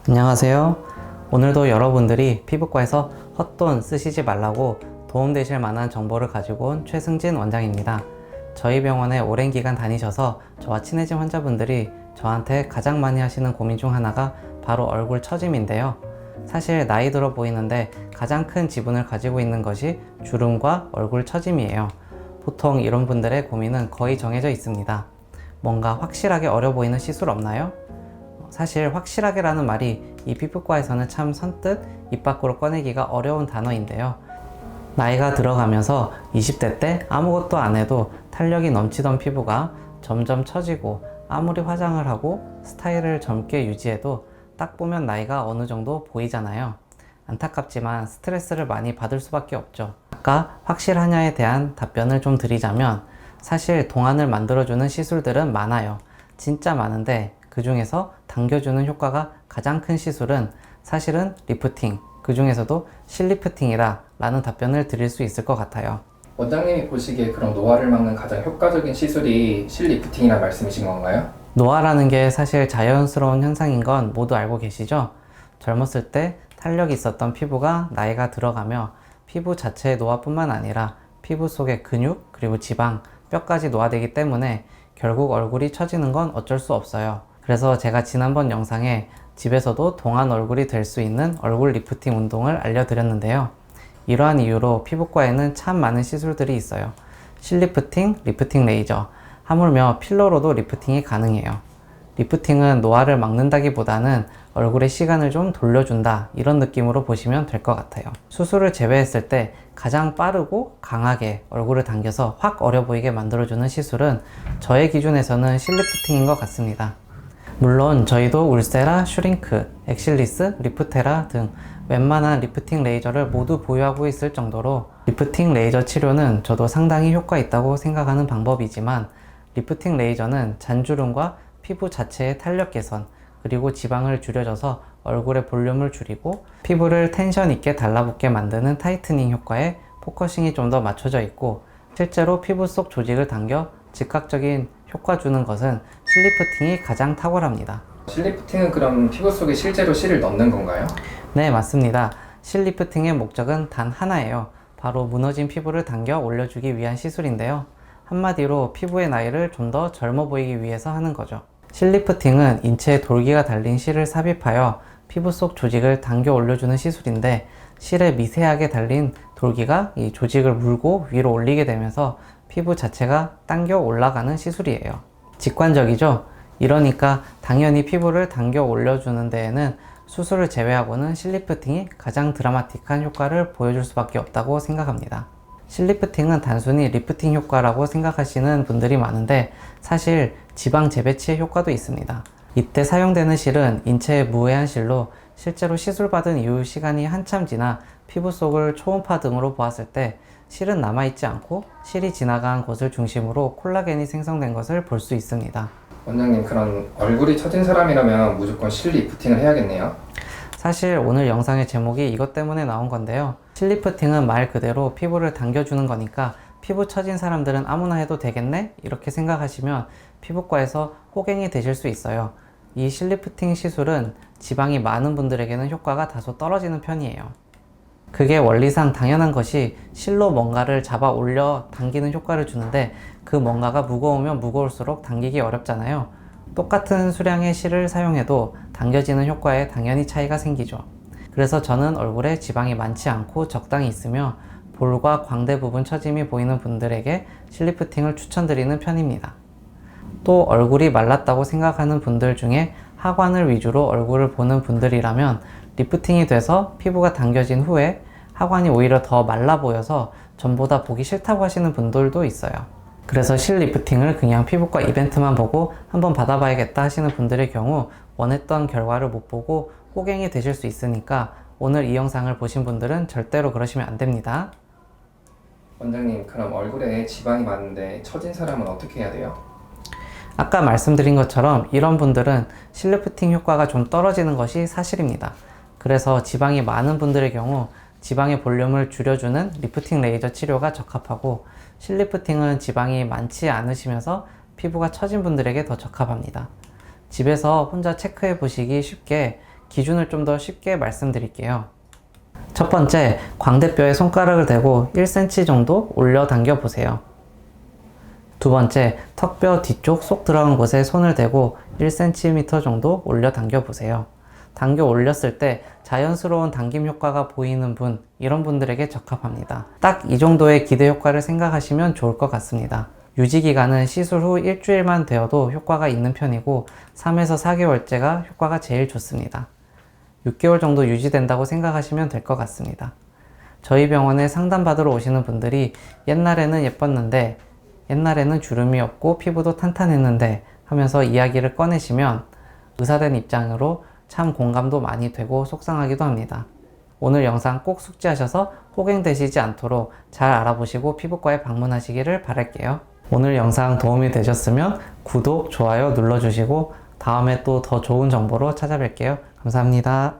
안녕하세요. 오늘도 여러분들이 피부과에서 헛돈 쓰시지 말라고 도움되실 만한 정보를 가지고 온 최승진 원장입니다. 저희 병원에 오랜 기간 다니셔서 저와 친해진 환자분들이 저한테 가장 많이 하시는 고민 중 하나가 바로 얼굴 처짐인데요. 사실 나이 들어 보이는데 가장 큰 지분을 가지고 있는 것이 주름과 얼굴 처짐이에요. 보통 이런 분들의 고민은 거의 정해져 있습니다. 뭔가 확실하게 어려 보이는 시술 없나요? 사실 확실하게라는 말이 이 피부과에서는 참 선뜻 입 밖으로 꺼내기가 어려운 단어인데요. 나이가 들어가면서 20대 때 아무것도 안 해도 탄력이 넘치던 피부가 점점 처지고 아무리 화장을 하고 스타일을 젊게 유지해도 딱 보면 나이가 어느 정도 보이잖아요. 안타깝지만 스트레스를 많이 받을 수밖에 없죠. 아까 확실하냐에 대한 답변을 좀 드리자면 사실 동안을 만들어주는 시술들은 많아요. 진짜 많은데 그 중에서 당겨주는 효과가 가장 큰 시술은 사실은 리프팅, 그 중에서도 실리프팅이다 라는 답변을 드릴 수 있을 것 같아요. 원장님이 보시기에 그럼 노화를 막는 가장 효과적인 시술이 실리프팅이란 말씀이신 건가요? 노화라는 게 사실 자연스러운 현상인 건 모두 알고 계시죠? 젊었을 때 탄력이 있었던 피부가 나이가 들어가며 피부 자체의 노화뿐만 아니라 피부 속의 근육, 그리고 지방, 뼈까지 노화되기 때문에 결국 얼굴이 처지는 건 어쩔 수 없어요. 그래서 제가 지난번 영상에 집에서도 동안 얼굴이 될 수 있는 얼굴 리프팅 운동을 알려드렸는데요. 이러한 이유로 피부과에는 참 많은 시술들이 있어요. 실리프팅, 리프팅 레이저, 하물며 필러로도 리프팅이 가능해요. 리프팅은 노화를 막는다기보다는 얼굴의 시간을 좀 돌려준다 이런 느낌으로 보시면 될 것 같아요. 수술을 제외했을 때 가장 빠르고 강하게 얼굴을 당겨서 확 어려 보이게 만들어주는 시술은 저의 기준에서는 실리프팅인 것 같습니다. 물론 저희도 울세라, 슈링크, 엑실리스, 리프테라 등 웬만한 리프팅 레이저를 모두 보유하고 있을 정도로 리프팅 레이저 치료는 저도 상당히 효과 있다고 생각하는 방법이지만 리프팅 레이저는 잔주름과 피부 자체의 탄력 개선, 그리고 지방을 줄여줘서 얼굴의 볼륨을 줄이고 피부를 텐션 있게 달라붙게 만드는 타이트닝 효과에 포커싱이 좀 더 맞춰져 있고, 실제로 피부 속 조직을 당겨 즉각적인 효과 주는 것은 실리프팅이 가장 탁월합니다. 실리프팅은 그럼 피부 속에 실제로 실을 넣는 건가요? 네, 맞습니다. 실리프팅의 목적은 단 하나예요. 바로 무너진 피부를 당겨 올려주기 위한 시술인데요. 한마디로 피부의 나이를 좀 더 젊어 보이기 위해서 하는 거죠. 실리프팅은 인체에 돌기가 달린 실을 삽입하여 피부 속 조직을 당겨 올려주는 시술인데, 실에 미세하게 달린 돌기가 이 조직을 물고 위로 올리게 되면서 피부 자체가 당겨 올라가는 시술이에요. 직관적이죠? 이러니까 당연히 피부를 당겨 올려주는 데에는 수술을 제외하고는 실리프팅이 가장 드라마틱한 효과를 보여줄 수밖에 없다고 생각합니다. 실리프팅은 단순히 리프팅 효과라고 생각하시는 분들이 많은데 사실 지방 재배치의 효과도 있습니다. 이때 사용되는 실은 인체의 무해한 실로 실제로 시술받은 이후 시간이 한참 지나 피부 속을 초음파 등으로 보았을 때 실은 남아있지 않고 실이 지나간 곳을 중심으로 콜라겐이 생성된 것을 볼 수 있습니다. 원장님, 그럼 얼굴이 처진 사람이라면 무조건 실리프팅을 해야겠네요? 사실 오늘 영상의 제목이 이것 때문에 나온 건데요. 실리프팅은 말 그대로 피부를 당겨주는 거니까 피부 처진 사람들은 아무나 해도 되겠네? 이렇게 생각하시면 피부과에서 호갱이 되실 수 있어요. 이 실리프팅 시술은 지방이 많은 분들에게는 효과가 다소 떨어지는 편이에요. 그게 원리상 당연한 것이 실로 뭔가를 잡아 올려 당기는 효과를 주는데 그 뭔가가 무거우면 무거울수록 당기기 어렵잖아요. 똑같은 수량의 실을 사용해도 당겨지는 효과에 당연히 차이가 생기죠. 그래서 저는 얼굴에 지방이 많지 않고 적당히 있으며 볼과 광대 부분 처짐이 보이는 분들에게 실리프팅을 추천드리는 편입니다. 또 얼굴이 말랐다고 생각하는 분들 중에 하관을 위주로 얼굴을 보는 분들이라면 리프팅이 돼서 피부가 당겨진 후에 하관이 오히려 더 말라 보여서 전보다 보기 싫다고 하시는 분들도 있어요. 그래서 실리프팅을 그냥 피부과 이벤트만 보고 한번 받아봐야겠다 하시는 분들의 경우 원했던 결과를 못 보고 호갱이 되실 수 있으니까 오늘 이 영상을 보신 분들은 절대로 그러시면 안 됩니다. 원장님, 그럼 얼굴에 지방이 많은데 처진 사람은 어떻게 해야 돼요? 아까 말씀드린 것처럼 이런 분들은 실리프팅 효과가 좀 떨어지는 것이 사실입니다. 그래서 지방이 많은 분들의 경우 지방의 볼륨을 줄여주는 리프팅 레이저 치료가 적합하고, 실리프팅은 지방이 많지 않으시면서 피부가 처진 분들에게 더 적합합니다. 집에서 혼자 체크해 보시기 쉽게 기준을 좀 더 쉽게 말씀드릴게요. 첫 번째, 광대뼈에 손가락을 대고 1cm 정도 올려 당겨 보세요. 두 번째, 턱뼈 뒤쪽 쏙 들어간 곳에 손을 대고 1cm 정도 올려 당겨 보세요. 당겨 올렸을 때 자연스러운 당김 효과가 보이는 분, 이런 분들에게 적합합니다. 딱 이 정도의 기대 효과를 생각하시면 좋을 것 같습니다. 유지 기간은 시술 후 일주일만 되어도 효과가 있는 편이고 3에서 4개월째가 효과가 제일 좋습니다. 6개월 정도 유지된다고 생각하시면 될 것 같습니다. 저희 병원에 상담받으러 오시는 분들이 옛날에는 예뻤는데, 옛날에는 주름이 없고 피부도 탄탄했는데 하면서 이야기를 꺼내시면 의사된 입장으로 참 공감도 많이 되고 속상하기도 합니다. 오늘 영상 꼭 숙지하셔서 호갱되시지 않도록 잘 알아보시고 피부과에 방문하시기를 바랄게요. 오늘 영상 도움이 되셨으면 구독, 좋아요 눌러주시고 다음에 또 더 좋은 정보로 찾아뵐게요. 감사합니다.